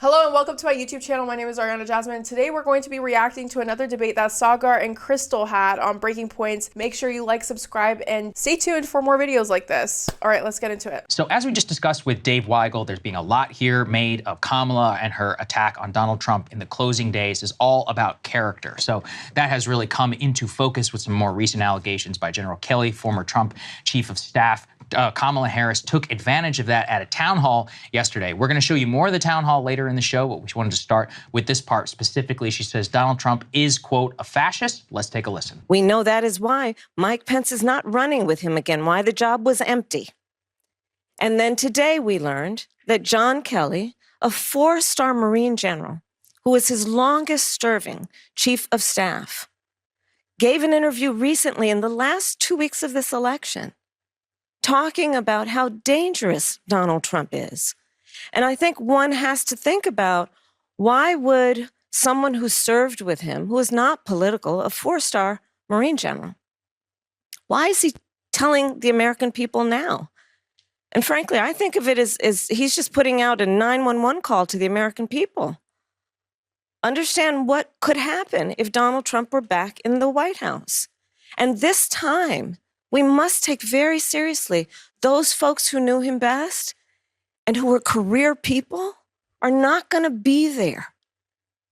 Hello and welcome to my YouTube channel. My name is Ariana Jasmine. Today we're going to be reacting to another debate that Sagar and Crystal had on Breaking Points. Make sure you like, subscribe, and stay tuned for more videos like this. All right, let's get into it. So as we just discussed with Dave Weigel, there's being a lot here made of Kamala and her attack on Donald Trump in the closing days is all about character. So that has really come into focus with some more recent allegations by General Kelly, former Trump chief of staff. Kamala Harris took advantage of that at a town hall yesterday. We're going to show you more of the town hall later in the show, but we wanted to start with this part specifically. She says Donald Trump is, quote, a fascist. Let's take a listen. We know that is why Mike Pence is not running with him again, why the job was empty. And then today we learned that John Kelly, a 4-star Marine general, who was his longest serving chief of staff, gave an interview recently in the last 2 weeks of this election, talking about how dangerous Donald Trump is. And I think one has to think about, why would someone who served with him, who is not political, a 4-star Marine general, why is he telling the American people now? And frankly, I think of it as he's just putting out a 911 call to the American people. Understand what could happen if Donald Trump were back in the White House. And this time, we must take very seriously those folks who knew him best and who were career people are not going to be there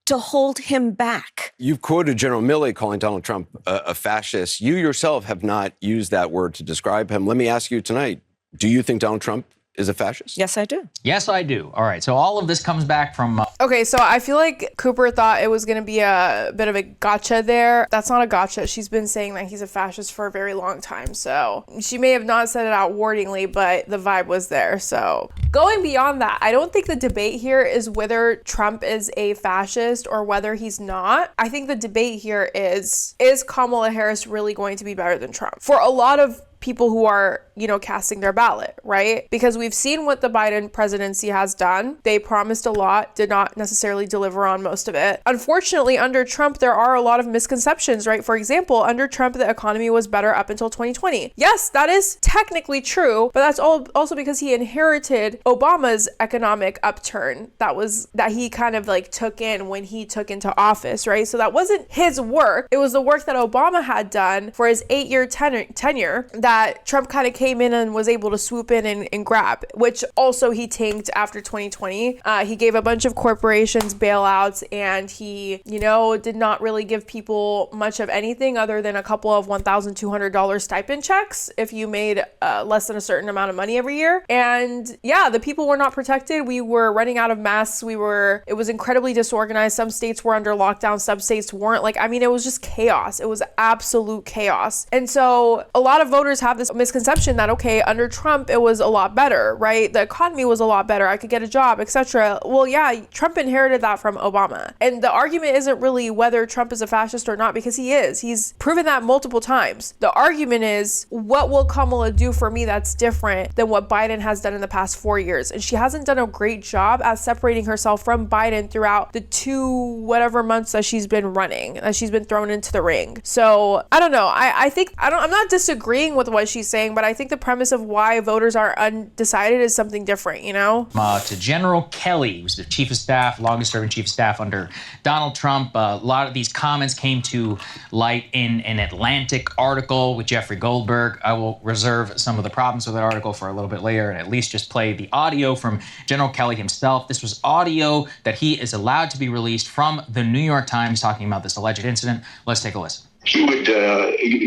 to hold him back. You've quoted General Milley calling Donald Trump a fascist. You yourself have not used that word to describe him. Let me ask you tonight, do you think Donald Trump is a fascist? Yes, I do. Yes, I do. All right, so all of this comes back from... Okay, so I feel like Cooper thought it was going to be a bit of a gotcha there. That's not a gotcha. She's been saying that he's a fascist for a very long time. So she may have not said it out wordingly, but the vibe was there. So going beyond that, I don't think the debate here is whether Trump is a fascist or whether he's not. I think the debate here is Kamala Harris really going to be better than Trump? For a lot of people who are, casting their ballot, right? Because we've seen what the Biden presidency has done. They promised a lot, did not necessarily deliver on most of it. Unfortunately, under Trump, there are a lot of misconceptions, right? For example, under Trump, the economy was better up until 2020. Yes, that is technically true, but that's also because he inherited Obama's economic upturn that he kind of took in when he took into office, right? So that wasn't his work. It was the work that Obama had done for his 8-year tenure that Trump kind of came in and was able to swoop in and grab, which also he tanked after 2020. He gave a bunch of corporations bailouts, and he, did not really give people much of anything other than a couple of $1,200 stipend checks if you made less than a certain amount of money every year. And yeah, the people were not protected. We were running out of masks. It was incredibly disorganized. Some states were under lockdown, some states weren't. It was just chaos. It was absolute chaos. And so a lot of voters have this misconception that, okay, under Trump, it was a lot better, right? The economy was a lot better. I could get a job, etc. Well, yeah, Trump inherited that from Obama. And the argument isn't really whether Trump is a fascist or not, because he is. He's proven that multiple times. The argument is, what will Kamala do for me that's different than what Biden has done in the past 4 years? And she hasn't done a great job at separating herself from Biden throughout the 2 whatever months that she's been running, that she's been thrown into the ring. So I don't know. I'm not disagreeing with what she's saying, but I think the premise of why voters are undecided is something different, To General Kelly, who was the chief of staff, longest serving chief of staff under Donald Trump. A lot of these comments came to light in an Atlantic article with Jeffrey Goldberg. I will reserve some of the problems with that article for a little bit later and at least just play the audio from General Kelly himself. This was audio that he is allowed to be released from the New York Times talking about this alleged incident. Let's take a listen. He would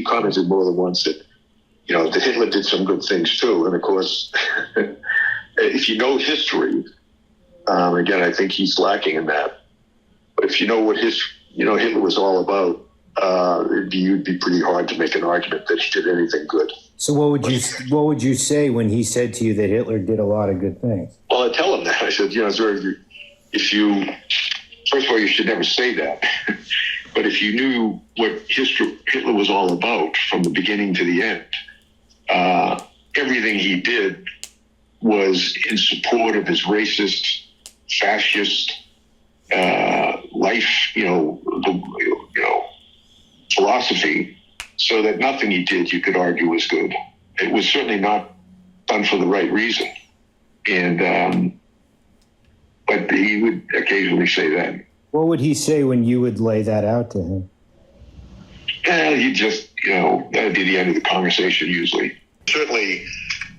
commented more than once that that Hitler did some good things too. And of course, if you know history, again, I think he's lacking in that. But if you know what Hitler was all about, it'd be pretty hard to make an argument that he did anything good. So what would you say when he said to you that Hitler did a lot of good things? Well, I tell him that. I said, first of all, you should never say that. But if you knew what Hitler was all about from the beginning to the end, everything he did was in support of his racist, fascist life, philosophy, so that nothing he did you could argue was good. It was certainly not done for the right reason. And but he would occasionally say that. What would he say when you would lay that out to him? He just, that'd be the end of the conversation usually. Certainly,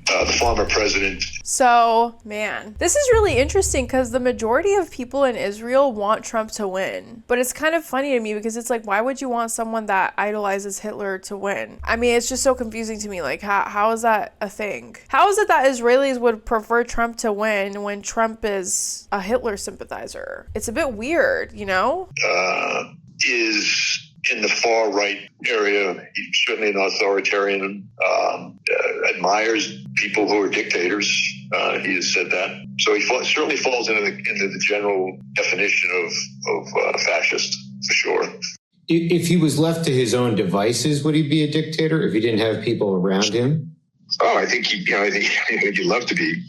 the former president. So, man, this is really interesting because the majority of people in Israel want Trump to win. But it's kind of funny to me because it's like, why would you want someone that idolizes Hitler to win? I mean, it's just so confusing to me. Like, how is that a thing? How is it that Israelis would prefer Trump to win when Trump is a Hitler sympathizer? It's a bit weird, Is in the far right area. He's certainly an authoritarian, admires people who are dictators. He has said that. So he certainly falls into the general definition of fascist, for sure. If he was left to his own devices, would he be a dictator if he didn't have people around him? Oh, I think he'd love to be.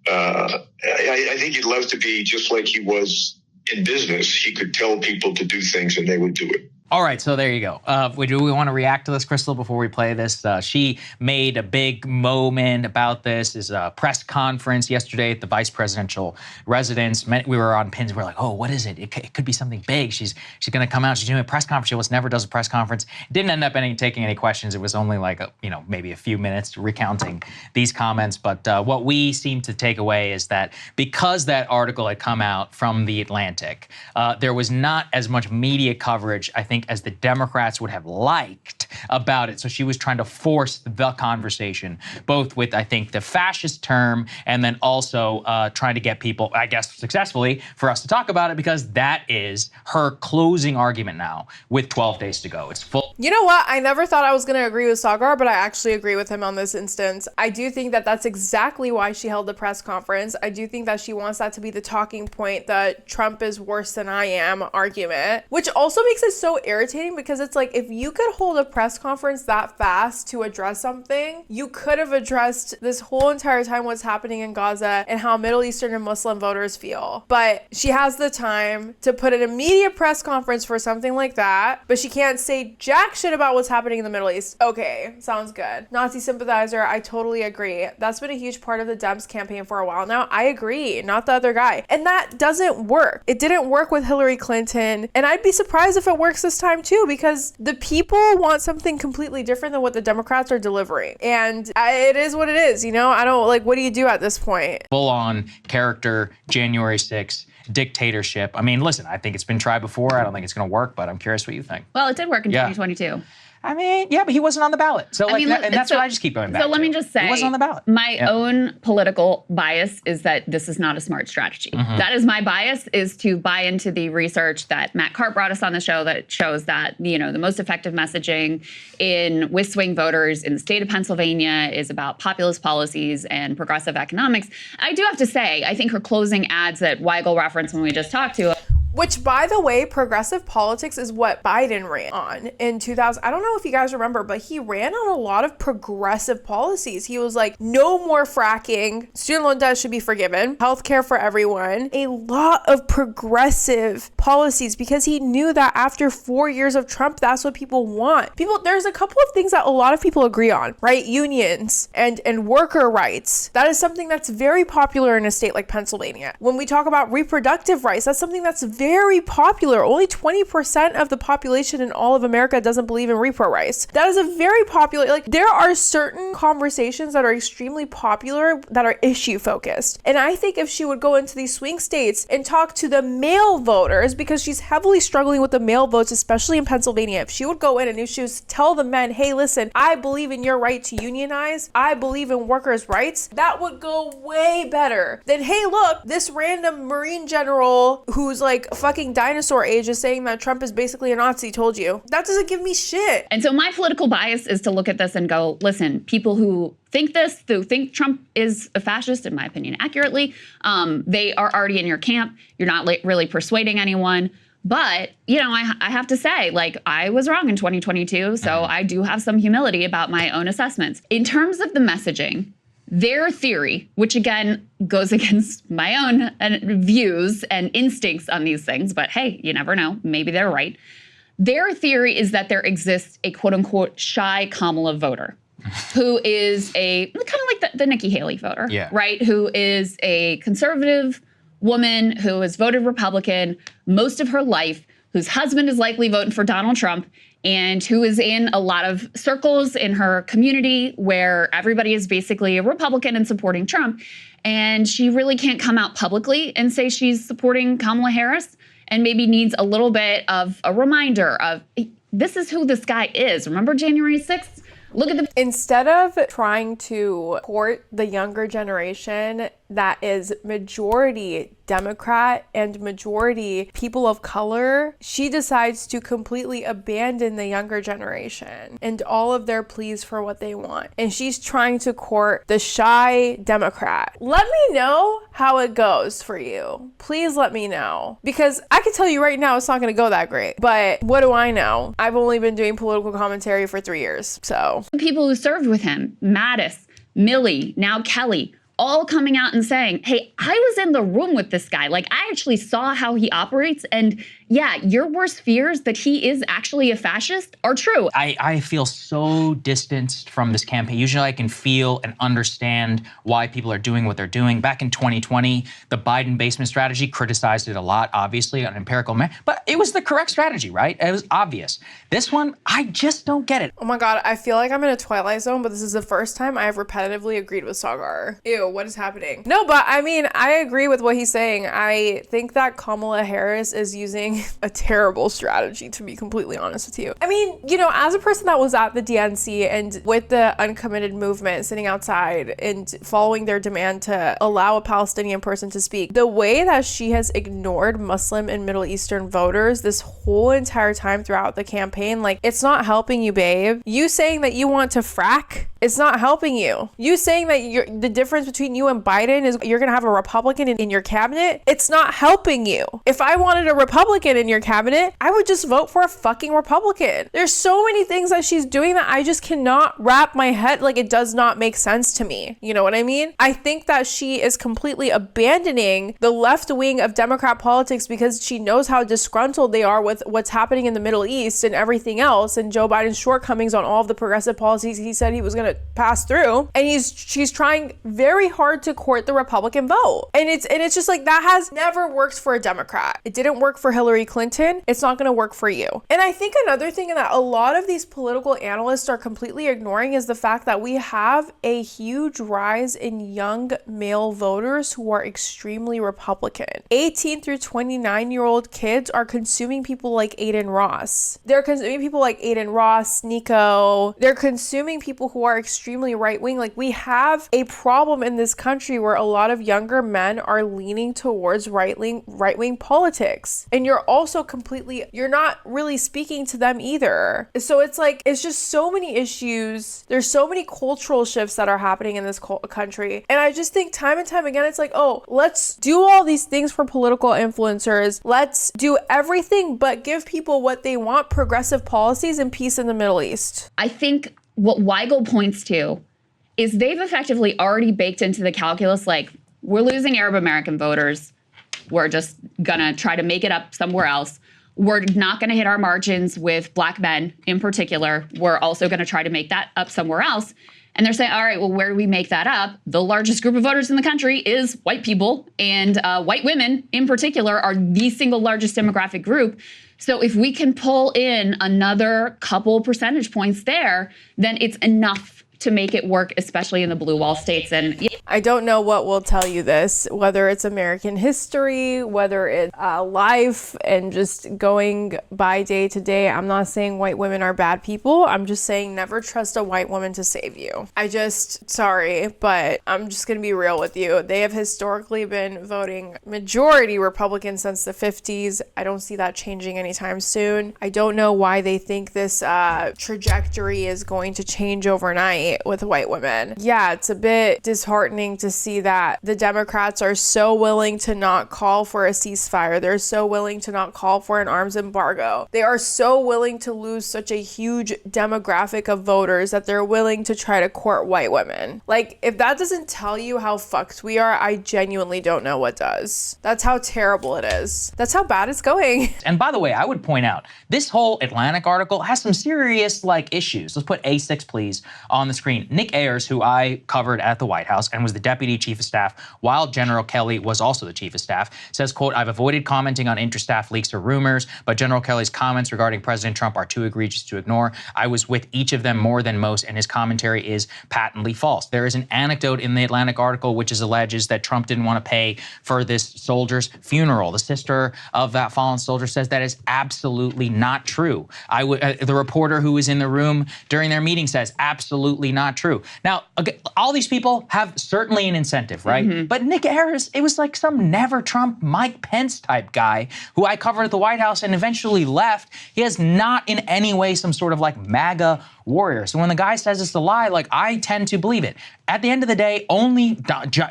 I think he'd love to be just like he was in business. He could tell people to do things and they would do it. All right, so there you go. Do we want to react to this, Crystal, before we play this? She made a big moment about this. Is a press conference yesterday at the vice presidential residence. We were on pins. We were like, oh, what is it? It could be something big. She's going to come out. She's doing a press conference. She almost never does a press conference. Didn't end up taking any questions. It was only like, maybe a few minutes recounting these comments. But what we seem to take away is that because that article had come out from The Atlantic, there was not as much media coverage, I think, as the Democrats would have liked about it. So she was trying to force the conversation, both with, I think, the fascist term and then also trying to get people, I guess successfully, for us to talk about it, because that is her closing argument now with 12 days to go. It's full. You know what? I never thought I was going to agree with Sagar, but I actually agree with him on this instance. I do think that that's exactly why she held the press conference. I do think that she wants that to be the talking point, the Trump is worse than I am argument, which also makes it so irritating because it's like, if you could hold a press conference that fast to address something, you could have addressed this whole entire time what's happening in Gaza and how Middle Eastern and Muslim voters feel. But she has the time to put an immediate press conference for something like that, but she can't say jack shit about what's happening in the Middle East. Okay, sounds good. Nazi sympathizer, I totally agree. That's been a huge part of the Dems campaign for a while now. I agree, not the other guy. And that doesn't work. It didn't work with Hillary Clinton, and I'd be surprised if it works this time too, because the people want something completely different than what the Democrats are delivering. And it is what it is, I don't, what do you do at this point? Full on character, January 6th, dictatorship. I mean, listen, I think it's been tried before. I don't think it's going to work, but I'm curious what you think. Well, it did work in 2022. I mean, yeah, but he wasn't on the ballot. So, and that's what I just keep going back to. So let me just say, he wasn't on the ballot. My own political bias is that this is not a smart strategy. Mm-hmm. That is my bias, is to buy into the research that Matt Karp brought us on the show that shows that, the most effective messaging with swing voters in the state of Pennsylvania is about populist policies and progressive economics. I do have to say, I think her closing ads that Weigel referenced when we just talked to, which, by the way, progressive politics is what Biden ran on in 2000. I don't know if you guys remember, but he ran on a lot of progressive policies. He was like, no more fracking, student loan debt should be forgiven, healthcare for everyone, a lot of progressive policies, because he knew that after 4 years of Trump, that's what people want. There's a couple of things that a lot of people agree on, right? Unions and worker rights. That is something that's very popular in a state like Pennsylvania. When we talk about reproductive rights, that's something that's very popular. Only 20% of the population in all of America doesn't believe in repro rights. That is a very popular, there are certain conversations that are extremely popular that are issue focused. And I think if she would go into these swing states and talk to the male voters, because she's heavily struggling with the male votes, especially in Pennsylvania, if she would go in and if she was to tell the men, hey, listen, I believe in your right to unionize, I believe in workers' rights, that would go way better than, hey, look, this random Marine general who's like fucking dinosaur age is saying that Trump is basically a Nazi. Told you. That doesn't give me shit. And so my political bias is to look at this and go, listen, people who think Trump is a fascist, in my opinion, accurately, they are already in your camp. You're not really persuading anyone. But, I have to say, I was wrong in 2022, so I do have some humility about my own assessments. In terms of the messaging, their theory, which again goes against my own views and instincts on these things, but hey, you never know, maybe they're right. Their theory is that there exists a quote unquote shy Kamala voter who is kind of like the Nikki Haley voter, right? Who is a conservative woman who has voted Republican most of her life, whose husband is likely voting for Donald Trump, and who is in a lot of circles in her community where everybody is basically a Republican and supporting Trump. And she really can't come out publicly and say she's supporting Kamala Harris, and maybe needs a little bit of a reminder of, this is who this guy is. Remember January 6th? Look at the... Instead of trying to court the younger generation that is majority Democrat and majority people of color, she decides to completely abandon the younger generation and all of their pleas for what they want. And she's trying to court the shy Democrat. Let me know how it goes for you. Please let me know. Because I can tell you right now, it's not going to go that great. But what do I know? I've only been doing political commentary for 3 years, so. People who served with him, Mattis, Milley, now Kelly, all coming out and saying, hey, I was in the room with this guy. Like, I actually saw how he operates. And yeah, your worst fears that he is actually a fascist are true. I feel so distanced from this campaign. Usually I can feel and understand why people are doing what they're doing. Back in 2020, the Biden basement strategy criticized it a lot, obviously, on empirical merit, but it was the correct strategy, right? It was obvious. This one, I just don't get it. Oh my God, I feel like I'm in a Twilight Zone, but this is the first time I have repetitively agreed with Sagar. Ew, what is happening? No, but I mean, I agree with what he's saying. I think that Kamala Harris is using a terrible strategy, to be completely honest with you. I mean, you know, as a person that was at the DNC and with the uncommitted movement sitting outside and following their demand to allow a Palestinian person to speak, the way that she has ignored Muslim and Middle Eastern voters this whole entire time throughout the campaign, like, it's not helping you, babe. You saying that you want to frack, it's not helping you. You saying that the difference between you and Biden is you're gonna have a Republican in your cabinet, it's not helping you. If I wanted a Republican in your cabinet, I would just vote for a fucking Republican. There's so many things that she's doing that I just cannot wrap my head, like, it does not make sense to me. You know what I mean? I think that she is completely abandoning the left wing of Democrat politics because she knows how disgruntled they are with what's happening in the Middle East and everything else, and Joe Biden's shortcomings on all of the progressive policies he said he was going to pass through. And she's trying very hard to court the Republican vote. And it's just like, that has never worked for a Democrat. It didn't work for Hillary Clinton. It's not going to work for you. And I think another thing that a lot of these political analysts are completely ignoring is the fact that we have a huge rise in young male voters who are extremely Republican. 18 through 29-year-old kids are consuming people like Aiden Ross. They're consuming people like Aiden Ross, Nico. They're consuming people who are extremely right-wing. Like, we have a problem in this country where a lot of younger men are leaning towards right-wing politics. And you're not really speaking to them either. So it's like, it's just so many issues. There's so many cultural shifts that are happening in this country. And I just think time and time again, it's like, oh, let's do all these things for political influencers. Let's do everything but give people what they want, progressive policies and peace in the Middle East. I think what Weigel points to is they've effectively already baked into the calculus, like, we're losing Arab American voters. We're just gonna try to make it up somewhere else. We're not gonna hit our margins with Black men in particular. We're also gonna try to make that up somewhere else. And they're saying, all right, well, where do we make that up? The largest group of voters in the country is white people, and white women in particular are the single largest demographic group. So if we can pull in another couple percentage points there, then it's enough to make it work, especially in the blue wall states. And I don't know what will tell you this, whether it's American history, whether it's life, and just going by day to day. I'm not saying white women are bad people. I'm just saying never trust a white woman to save you. Sorry, but I'm just going to be real with you. They have historically been voting majority Republican since the 50s. I don't see that changing anytime soon. I don't know why they think this trajectory is going to change overnight with white women. Yeah, it's a bit disheartening to see that the Democrats are so willing to not call for a ceasefire. They're so willing to not call for an arms embargo. They are so willing to lose such a huge demographic of voters that they're willing to try to court white women. Like, if that doesn't tell you how fucked we are, I genuinely don't know what does. That's how terrible it is. That's how bad it's going. And by the way, I would point out, this whole Atlantic article has some serious, like, issues. Let's put A6, please, on the screen, Nick Ayers, who I covered at the White House and was the deputy chief of staff while General Kelly was also the chief of staff, says, quote, "I've avoided commenting on interstaff leaks or rumors, but General Kelly's comments regarding President Trump are too egregious to ignore. I was with each of them more than most, and his commentary is patently false." There is an anecdote in the Atlantic article which alleges that Trump didn't want to pay for this soldier's funeral. The sister of that fallen soldier says that is absolutely not true. The reporter who was in the room during their meeting says absolutely not true. Now, okay, all these people have certainly an incentive, right? But Nick Ayers, it was like some never Trump Mike Pence type guy who I covered at the White House and eventually left. He is not in any way some sort of like MAGA warrior. So when the guy says it's a lie, like I tend to believe it. At the end of the day, only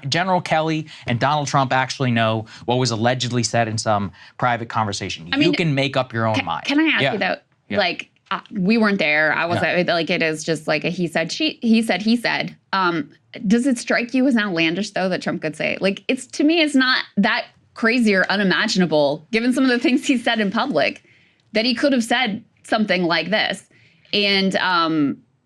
General Kelly and Donald Trump actually know what was allegedly said in some private conversation. You can make up your own mind. Can I ask you though, like, we weren't there. I wasn't, like, it is just like a he said, he said. Does it strike you as outlandish though that Trump could say, like, to me, it's not that crazy or unimaginable, given some of the things he said in public, that he could have said something like this. And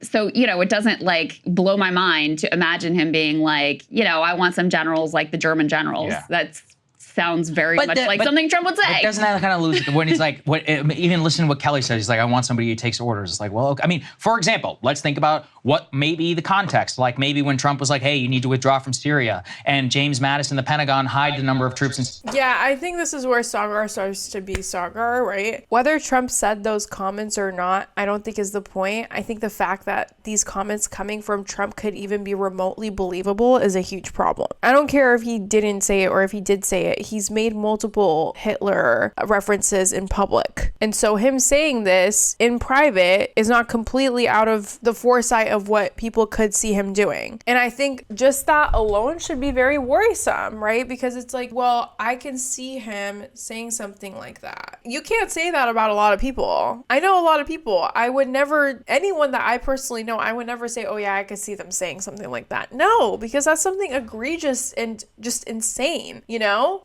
so, it doesn't like blow my mind to imagine him being like, I want some generals like the German generals. Yeah. That sounds very much like something Trump would say. Doesn't that kind of lose when he's like, even listen to what Kelly says. He's like, I want somebody who takes orders. It's like, well, I mean, for example, let's think about what may be the context. Like maybe when Trump was like, hey, you need to withdraw from Syria, and James Mattis and the Pentagon hide the number of troops. Yeah, I think this is where Sagar starts to be Sagar, right? Whether Trump said those comments or not, I don't think is the point. I think the fact that these comments coming from Trump could even be remotely believable is a huge problem. I don't care if he didn't say it or if he did say it. He's made multiple Hitler references in public. And so him saying this in private is not completely out of the foresight of what people could see him doing. And I think just that alone should be very worrisome, right? Because it's like, well, I can see him saying something like that. You can't say that about a lot of people. I know a lot of people. I would never, anyone that I personally know, I would never say, oh yeah, I could see them saying something like that. No, because that's something egregious and just insane,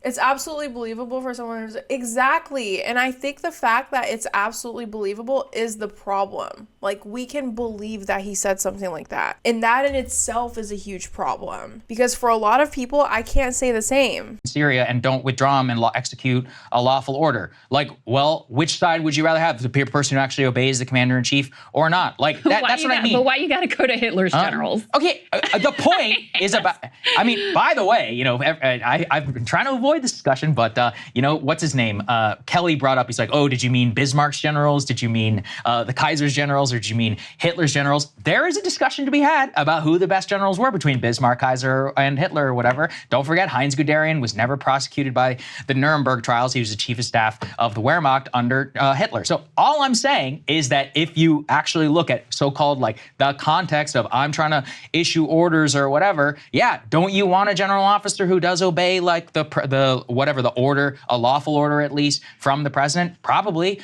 It's absolutely believable for someone who's exactly. And I think the fact that it's absolutely believable is the problem. Like, we can believe that he said something like that. And that in itself is a huge problem. Because for a lot of people, I can't say the same. Syria and don't withdraw them and execute a lawful order. Like, well, which side would you rather have? The person who actually obeys the commander-in-chief or not? Like, that's what I mean. But why you got to go to Hitler's generals? Okay, the point is about, I mean, by the way, I've been trying to avoid this discussion, but, what's his name? Kelly brought up, he's like, oh, did you mean Bismarck's generals? Did you mean the Kaiser's generals? Or did you mean Hitler's generals? There is a discussion to be had about who the best generals were between Bismarck, Kaiser, and Hitler or whatever. Don't forget, Heinz Guderian was never prosecuted by the Nuremberg trials. He was the chief of staff of the Wehrmacht under Hitler. So all I'm saying is that if you actually look at so-called like the context of I'm trying to issue orders or whatever, yeah, don't you want a general officer who does obey like the order, a lawful order at least from the president? Probably.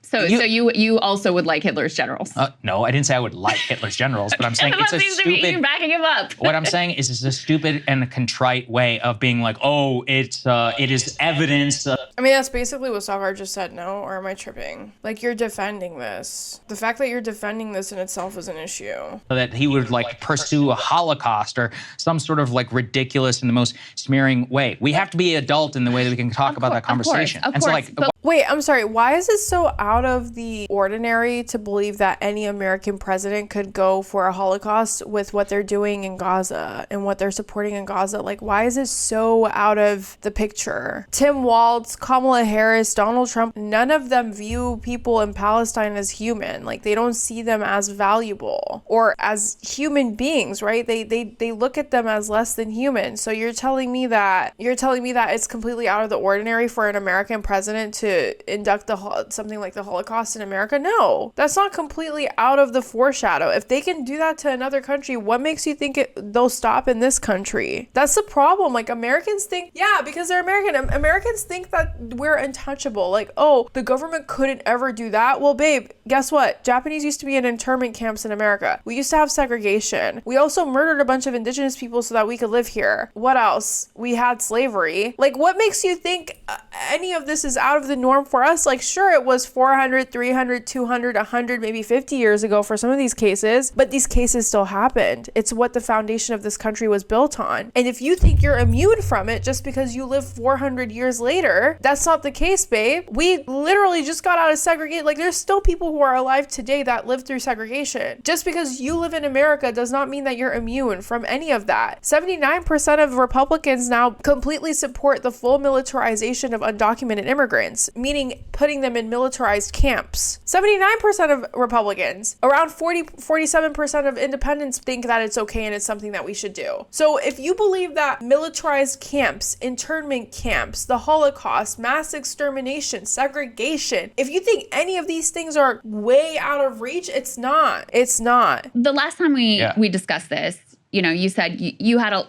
So you also would like Hitler's generals? No, I didn't say I would like Hitler's generals, but I'm saying it's a stupid. You're backing him up. What I'm saying is it's a stupid and a contrite way of being like, oh, it is evidence. I mean, that's basically what Sagar just said, no? Or am I tripping? Like, you're defending this. The fact that you're defending this in itself is an issue. So that he would like pursue a Holocaust or some sort of like ridiculous in the most smearing way. We have to be adult in the way that we can talk about that conversation. Of course. Wait, I'm sorry. Why is it so out of the ordinary to believe that any American president could go for a Holocaust with what they're doing in Gaza and what they're supporting in Gaza? Like, why is it so out of the picture? Tim Walz, Kamala Harris, Donald Trump, none of them view people in Palestine as human. Like, they don't see them as valuable or as human beings, right? They look at them as less than human. So you're telling me that it's completely out of the ordinary for an American president to induct something like the Holocaust in America? No, that's not completely out of the foreshadow. If they can do that to another country, what makes you think they'll stop in this country? That's the problem. Like, Americans think, yeah, because they're American. Americans think that we're untouchable. Like, oh, the government couldn't ever do that. Well, babe, guess what? Japanese used to be in internment camps in America. We used to have segregation. We also murdered a bunch of indigenous people so that we could live here. What else? We had slavery. Like, what makes you think any of this is out of the norm for us. Like, sure, it was 400, 300, 200, 100, maybe 50 years ago for some of these cases, but these cases still happened. It's what the foundation of this country was built on. And if you think you're immune from it just because you live 400 years later, that's not the case, babe. We literally just got out of segregation. Like, there's still people who are alive today that lived through segregation. Just because you live in America does not mean that you're immune from any of that. 79% of Republicans now completely support the full militarization of undocumented immigrants, meaning putting them in militarized camps. 79% of Republicans, around 47% of independents think that it's okay and it's something that we should do. So if you believe that militarized camps, internment camps, the Holocaust, mass extermination, segregation, if you think any of these things are way out of reach, it's not. It's not. The last time we discussed this, you said you had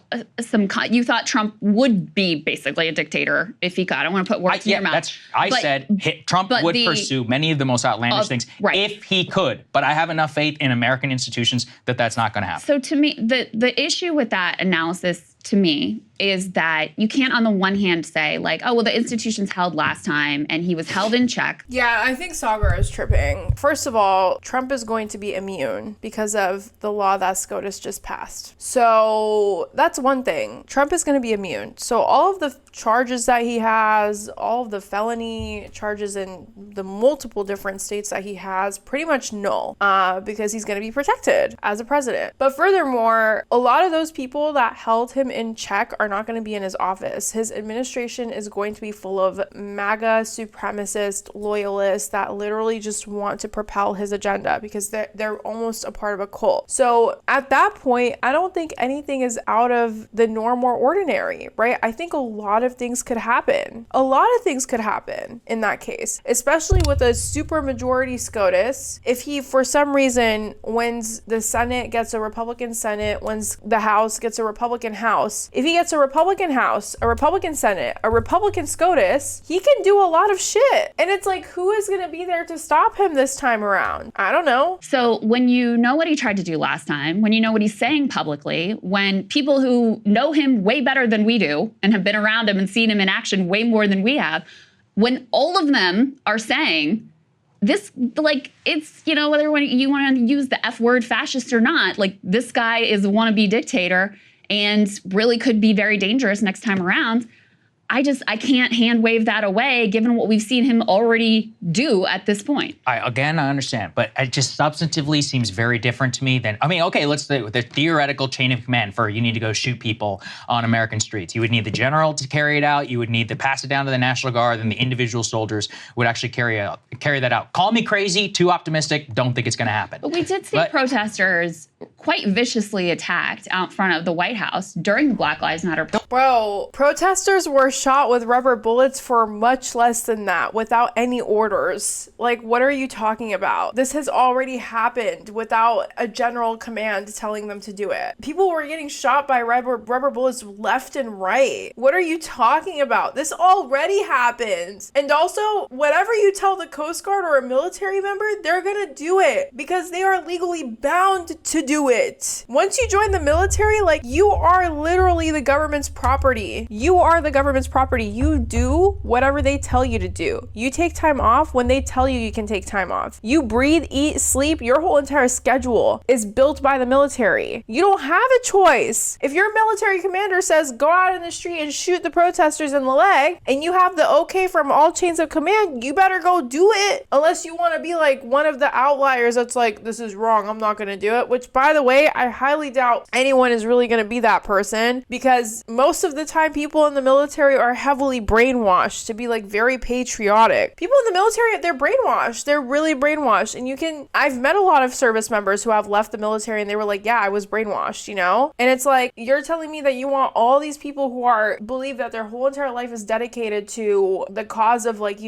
you thought Trump would be basically a dictator if he could. I don't want to put words in your mouth. I said Trump would pursue many of the most outlandish things if he could. But I have enough faith in American institutions that that's not going to happen. So to me, the issue with that analysis to me is that you can't on the one hand say like, oh, well, the institutions held last time and he was held in check. Yeah, I think Sagar is tripping. First of all, Trump is going to be immune because of the law that SCOTUS just passed. So that's one thing. Trump is going to be immune. So all of the charges that he has, all of the felony charges in the multiple different states that he has, pretty much null because he's going to be protected as a president. But furthermore, a lot of those people that held him in check are not going to be in his office. His administration is going to be full of MAGA supremacist loyalists that literally just want to propel his agenda because they're almost a part of a cult. So at that point, I don't think anything is out of the norm or ordinary, right? I think a lot of things could happen. A lot of things could happen in that case, especially with a super majority SCOTUS. If he, for some reason, wins the Senate, gets a Republican Senate, wins the House, gets a Republican House, if he gets a Republican House, a Republican Senate, a Republican SCOTUS, he can do a lot of shit. And it's like, who is going to be there to stop him this time around? I don't know. So when you know what he tried to do last time, when you know what he's saying publicly, when people who know him way better than we do and have been around him and seen him in action way more than we have, when all of them are saying this, like, it's, whether you want to use the F word fascist or not, like, this guy is a wannabe dictator and really could be very dangerous next time around. I can't hand wave that away given what we've seen him already do at this point. I understand, but it just substantively seems very different to me than, okay, let's say the theoretical chain of command for you need to go shoot people on American streets. You would need the general to carry it out. You would need to pass it down to the National Guard, and the individual soldiers would actually carry that out. Call me crazy, too optimistic, don't think it's going to happen. But we did see protesters quite viciously attacked out front of the White House during the Black Lives Matter. Bro, protesters were shot with rubber bullets for much less than that without any orders. Like, what are you talking about? This has already happened without a general command telling them to do it. People were getting shot by rubber bullets left and right. What are you talking about? This already happened. And also, whatever you tell the Coast Guard or a military member, they're gonna do it because they are legally bound to do it. Once you join the military, like, you are literally the government's property. You are the government's property. You do whatever they tell you to do. You take time off when they tell you can take time off. You breathe, eat, sleep. Your whole entire schedule is built by the military. You don't have a choice. If your military commander says go out in the street and shoot the protesters in the leg, and you have the okay from all chains of command, you better go do it. Unless you want to be like one of the outliers that's like, this is wrong, I'm not going to do it. Which, by the way, I highly doubt anyone is really going to be that person, because most of the time people in the military are heavily brainwashed to be like very patriotic. People in the military, they're brainwashed. They're really brainwashed. And I've met a lot of service members who have left the military and they were like, yeah, I was brainwashed, And it's like, you're telling me that you want all these people who believe that their whole entire life is dedicated to the cause of, like,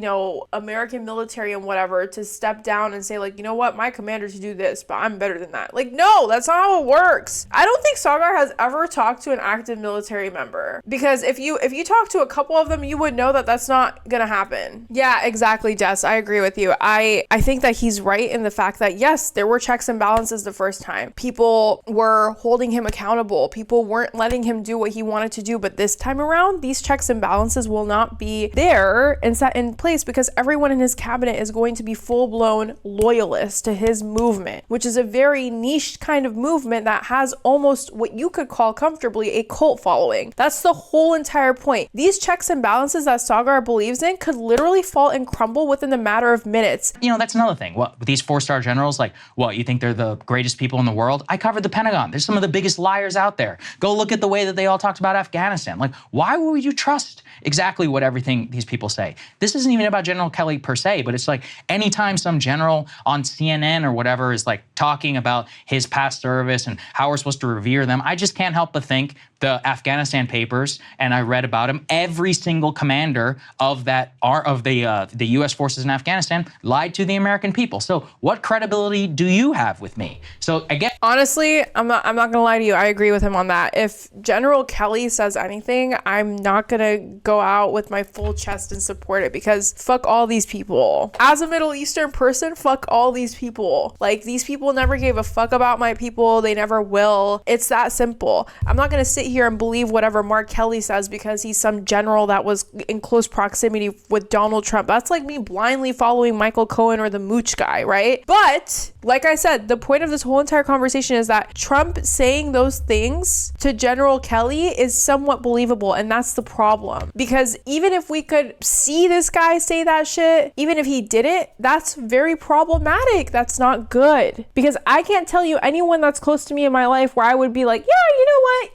American military military and whatever to step down and say like, you know what, my commander should do this, but I'm better than that. Like, no, that's not how it works. I don't think Saagar has ever talked to an active military member, because if you talk to a couple of them, you would know that that's not gonna happen. Yeah, exactly, Jess. I agree with you. I think that he's right in the fact that yes, there were checks and balances the first time. People were holding him accountable. People weren't letting him do what he wanted to do. But this time around, these checks and balances will not be there and set in place because everyone in his cabinet is going to be full-blown loyalists to his movement, which is a very niche kind of movement that has almost what you could call comfortably a cult following. That's the whole entire point. These checks and balances that Saagar believes in could literally fall and crumble within the matter of minutes. You know, that's another thing. What, these 4-star generals, like, what, you think they're the greatest people in the world? I covered the Pentagon. They're some of the biggest liars out there. Go look at the way that they all talked about Afghanistan. Like, why would you trust exactly what everything these people say? This isn't even about General Kelly per se, but it's like anytime some general on CNN or whatever is like talking about his past service and how we're supposed to revere them, I just can't help but think the Afghanistan papers, and I read about him, every single commander of the U.S. forces in Afghanistan lied to the American people. So what credibility do you have with me? So again, honestly, I'm not gonna lie to you. I agree with him on that. If General Kelly says anything, I'm not gonna go out with my full chest and support it, because fuck all these people. As a Middle Eastern person, fuck all these people. Like, these people never gave a fuck about my people. They never will. It's that simple. I'm not gonna sit here and believe whatever Mark Kelly says because he's some general that was in close proximity with Donald Trump. That's like me blindly following Michael Cohen or the Mooch guy, right? But like I said, the point of this whole entire conversation is that Trump saying those things to General Kelly is somewhat believable, and that's the problem. Because even if we could see this guy say that shit, even if he did it, that's very problematic. That's not good. Because I can't tell you anyone that's close to me in my life where I would be like, yeah, you know what?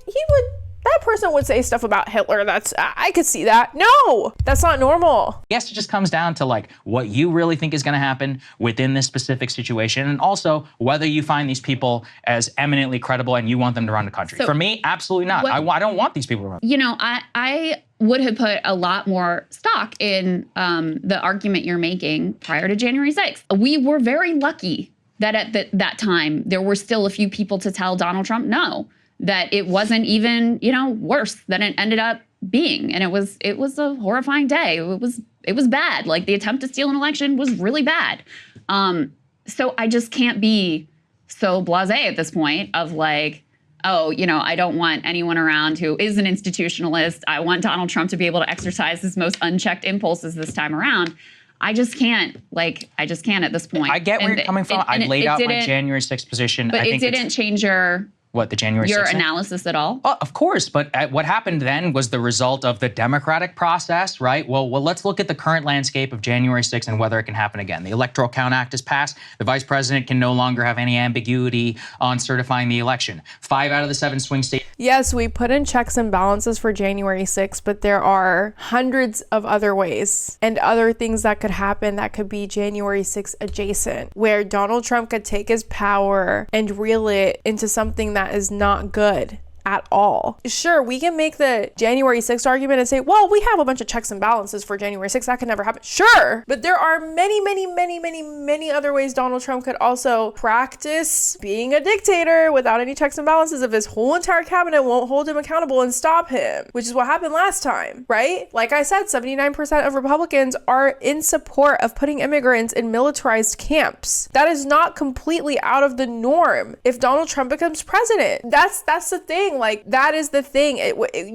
That person would say stuff about Hitler. I could see that. No, that's not normal. Yes, it just comes down to like what you really think is going to happen within this specific situation, and also whether you find these people as eminently credible and you want them to run the country. So, for me, absolutely not. I don't want these people to run. You know, I would have put a lot more stock in the argument you're making prior to January 6th. We were very lucky that at that time there were still a few people to tell Donald Trump no, that it wasn't even, you know, worse than it ended up being. And it was a horrifying day. It was bad. Like, the attempt to steal an election was really bad. So I just can't be so blasé at this point of like, oh, you know, I don't want anyone around who is an institutionalist. I want Donald Trump to be able to exercise his most unchecked impulses this time around. I just can't at this point. I get where you're coming from. I laid out my January 6th position. But it didn't change your January 6th? Your analysis at all? Oh, of course, but what happened then was the result of the democratic process, right? Well, let's look at the current landscape of January 6th and whether it can happen again. The Electoral Count Act is passed. The vice president can no longer have any ambiguity on certifying the election. 5 out of the 7 swing states. Yes, we put in checks and balances for January 6th, but there are hundreds of other ways and other things that could happen that could be January 6th adjacent, where Donald Trump could take his power and reel it into something that is not good at all. Sure, we can make the January 6th argument and say, well, we have a bunch of checks and balances for January 6th. That could never happen. Sure, but there are many other ways Donald Trump could also practice being a dictator without any checks and balances if his whole entire cabinet won't hold him accountable and stop him, which is what happened last time, right? Like I said, 79% of Republicans are in support of putting immigrants in militarized camps. That is not completely out of the norm if Donald Trump becomes president. That's the thing. Like, that is the thing.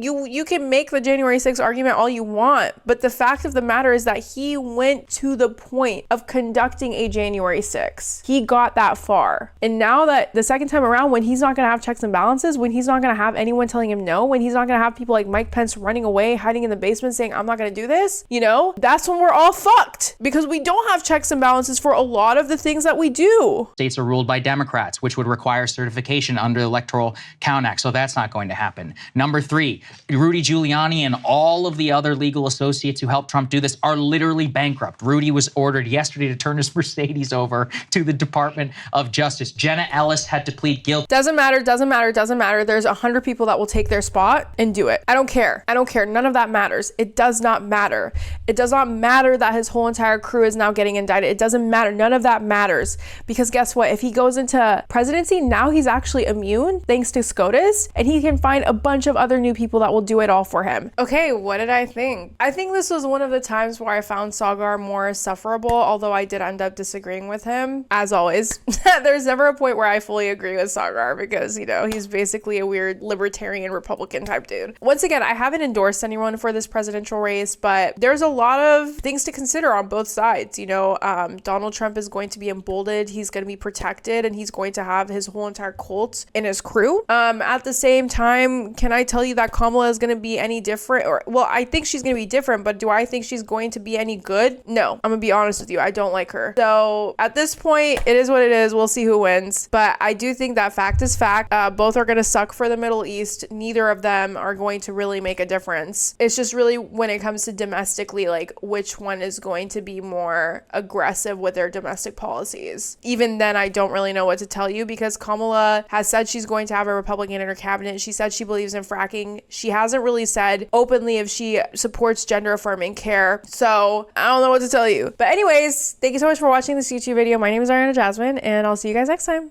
You can make the January 6th argument all you want, but the fact of the matter is that he went to the point of conducting a January 6th. He got that far. And now that the second time around, when he's not going to have checks and balances, when he's not going to have anyone telling him no, when he's not going to have people like Mike Pence running away, hiding in the basement saying, I'm not going to do this, you know, that's when we're all fucked, because we don't have checks and balances for a lot of the things that we do. States are ruled by Democrats, which would require certification under the Electoral Count Act. So that That's not going to happen. Number 3, Rudy Giuliani and all of the other legal associates who helped Trump do this are literally bankrupt. Rudy was ordered yesterday to turn his Mercedes over to the Department of Justice. Jenna Ellis had to plead guilty. Doesn't matter. There's 100 people that will take their spot and do it. I don't care. None of that matters. It does not matter. It does not matter that his whole entire crew is now getting indicted. It doesn't matter. None of that matters. Because guess what? If he goes into presidency, now he's actually immune thanks to SCOTUS, and he can find a bunch of other new people that will do it all for him. Okay, what did I think? I think this was one of the times where I found Saagar more sufferable, although I did end up disagreeing with him, as always. There's never a point where I fully agree with Saagar because, you know, he's basically a weird libertarian Republican type dude. Once again, I haven't endorsed anyone for this presidential race, but there's a lot of things to consider on both sides. You know, Donald Trump is going to be emboldened, he's going to be protected, and he's going to have his whole entire cult in his crew. At the same time, can I tell you that Kamala is going to be any different? Or, well, I think she's going to be different, but do I think she's going to be any good? No, I'm going to be honest with you. I don't like her. So at this point, it is what it is. We'll see who wins. But I do think that fact is fact. Both are going to suck for the Middle East. Neither of them are going to really make a difference. It's just really when it comes to domestically, like which one is going to be more aggressive with their domestic policies. Even then, I don't really know what to tell you because Kamala has said she's going to have a Republican in her cabinet. She said she believes in fracking. She hasn't really said openly if she supports gender affirming care. So I don't know what to tell you. But anyways, thank you so much for watching this YouTube video. My name is Ariana Jasmine, and I'll see you guys next time.